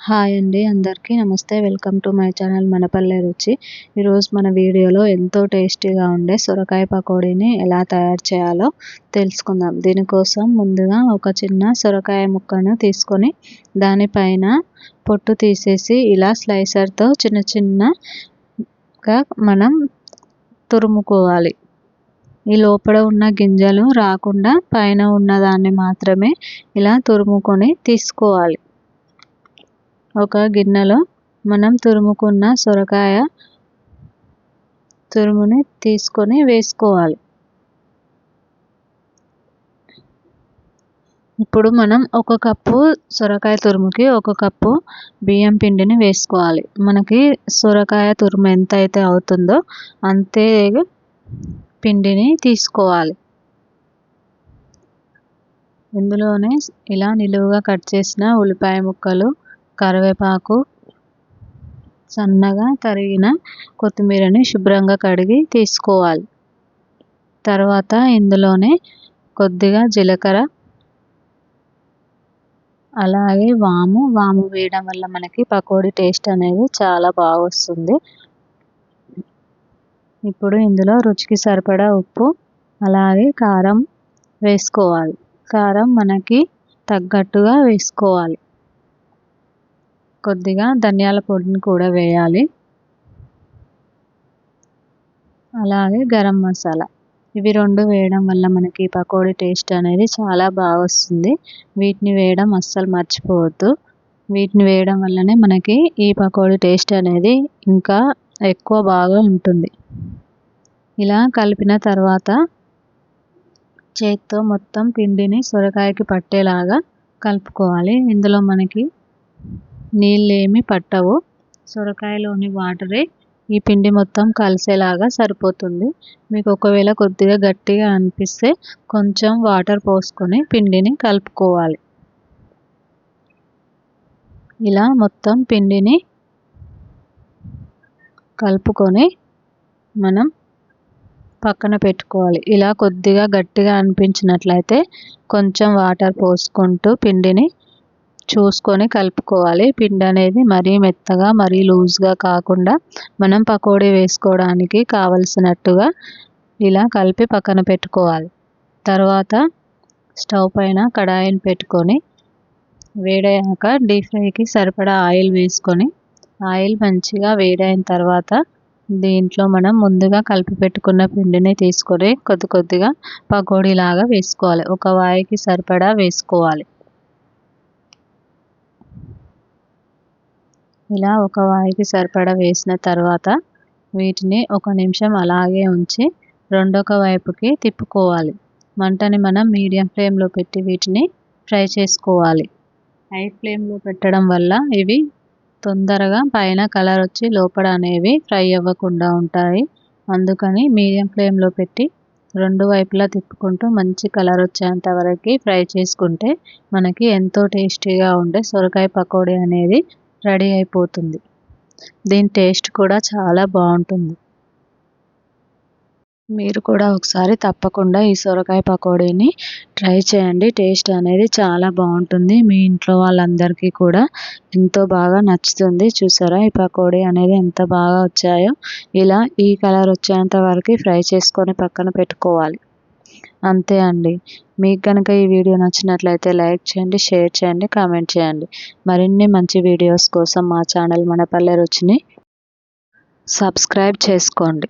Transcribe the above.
Hi అండి, అందరికీ నమస్తే. వెల్కమ్ టు మై ఛానల్ మనపల్లె రుచి. ఈరోజు మన వీడియోలో ఎంతో టేస్టీగా ఉండే సొరకాయ పకోడీని ఎలా తయారు చేయాలో తెలుసుకుందాం. దీనికోసం ముందుగా ఒక చిన్న సొరకాయ ముక్కను తీసుకొని దానిపైన పొట్టు తీసేసి ఇలా స్లైసర్తో చిన్న చిన్నగా మనం తురుముకోవాలి. ఈ లోపల ఉన్న గింజలు రాకుండా పైన ఉన్నదాన్ని మాత్రమే ఇలా తురుముకొని తీసుకోవాలి. ఒక గిన్నెలో మనం తురుముకున్న సొరకాయ తురుముని తీసుకొని వేసుకోవాలి. ఇప్పుడు మనం ఒక కప్పు సొరకాయ తురుముకి ఒక కప్పు బియ్యం పిండిని వేసుకోవాలి. మనకి సొరకాయ తురుము ఎంత అయితే అవుతుందో అంతే పిండిని తీసుకోవాలి. ఇందులోనే ఇలా నిలువుగా కట్ చేసిన ఉల్లిపాయ ముక్కలు, కరివేపాకు, సన్నగా తరిగిన కొత్తిమీరని శుభ్రంగా కడిగి తీసుకోవాలి. తర్వాత ఇందులోనే కొద్దిగా జీలకర్ర, అలాగే వాము వేయడం వల్ల మనకి పకోడీ టేస్ట్ అనేది చాలా బాగా వస్తుంది. ఇప్పుడు ఇందులో రుచికి సరిపడా ఉప్పు, అలాగే కారం వేసుకోవాలి. కారం మనకి తగ్గట్టుగా వేసుకోవాలి. కొద్దిగా ధనియాల పొడిని కూడా వేయాలి. అలాగే గరం మసాలా, ఇవి రెండు వేయడం వల్ల మనకి పకోడీ టేస్ట్ అనేది చాలా బాగా వస్తుంది. వీటిని వేయడం అస్సలు మర్చిపోవద్దు. వీటిని వేయడం వల్లనే మనకి ఈ పకోడీ టేస్ట్ అనేది ఇంకా ఎక్కువ బాగా ఉంటుంది. ఇలా కలిపిన తర్వాత చేత్తో మొత్తం పిండిని సొరకాయకి పట్టేలాగా కలుపుకోవాలి. ఇందులో మనకి నీళ్ళేమి పట్టవు, సొరకాయలోని వాటరే ఈ పిండి మొత్తం కలిసేలాగా సరిపోతుంది. మీకు ఒకవేళ కొద్దిగా గట్టిగా అనిపిస్తే కొంచెం వాటర్ పోసుకొని పిండిని కలుపుకోవాలి. ఇలా మొత్తం పిండిని కలుపుకొని మనం పక్కన పెట్టుకోవాలి. ఇలా కొద్దిగా గట్టిగా అనిపించినట్లయితే కొంచెం వాటర్ పోసుకుంటూ పిండిని చూసుకొని కలుపుకోవాలి. పిండి అనేది మరీ మెత్తగా మరీ లూజ్గా కాకుండా మనం పకోడీ వేసుకోవడానికి కావలసినట్టుగా ఇలా కలిపి పక్కన పెట్టుకోవాలి. తర్వాత స్టవ్ పైన కడాయిని పెట్టుకొని వేడయ్యాక డీప్ ఫ్రైకి సరిపడా ఆయిల్ వేసుకొని ఆయిల్ మంచిగా వేడైన తర్వాత దీంట్లో మనం ముందుగా కలిపి పెట్టుకున్న పిండిని తీసుకొని కొద్ది కొద్దిగా పకోడీలాగా వేసుకోవాలి. ఒక వాయికి సరిపడా వేసుకోవాలి. ఇలా ఒక వాయికి సరిపడా వేసిన తర్వాత వీటిని ఒక నిమిషం అలాగే ఉంచి రెండొక వైపుకి తిప్పుకోవాలి. మంటని మనం మీడియం ఫ్లేమ్లో పెట్టి వీటిని ఫ్రై చేసుకోవాలి. హై ఫ్లేమ్లో పెట్టడం వల్ల ఇవి తొందరగా పైన కలర్ వచ్చి లోపల అనేవి ఫ్రై అవ్వకుండా ఉంటాయి. అందుకని మీడియం ఫ్లేమ్లో పెట్టి రెండు వైపులా తిప్పుకుంటూ మంచి కలర్ వచ్చేంత వరకు ఫ్రై చేసుకుంటే మనకి ఎంతో టేస్టీగా ఉండే సొరకాయ పకోడీ అనేది రెడీ అయిపోతుంది. దీని టేస్ట్ కూడా చాలా బాగుంటుంది. మీరు కూడా ఒకసారి తప్పకుండా ఈ సొరకాయ పకోడీని ట్రై చేయండి. టేస్ట్ అనేది చాలా బాగుంటుంది. మీ ఇంట్లో వాళ్ళందరికీ కూడా ఎంతో బాగా నచ్చుతుంది. చూసారా ఈ పకోడీ అనేది ఎంత బాగా వచ్చాయో. ఇలా ఈ కలర్ వచ్చేంత వరకు ఫ్రై చేసుకొని పక్కన పెట్టుకోవాలి. అంతే అండి. మీకు కనుక ఈ వీడియో నచ్చినట్లయితే లైక్ చేయండి, షేర్ చేయండి, కామెంట్ చేయండి. మరిన్ని మంచి వీడియోస్ కోసం మా ఛానల్ మనపల్లె రుచిని సబ్స్క్రైబ్ చేసుకోండి.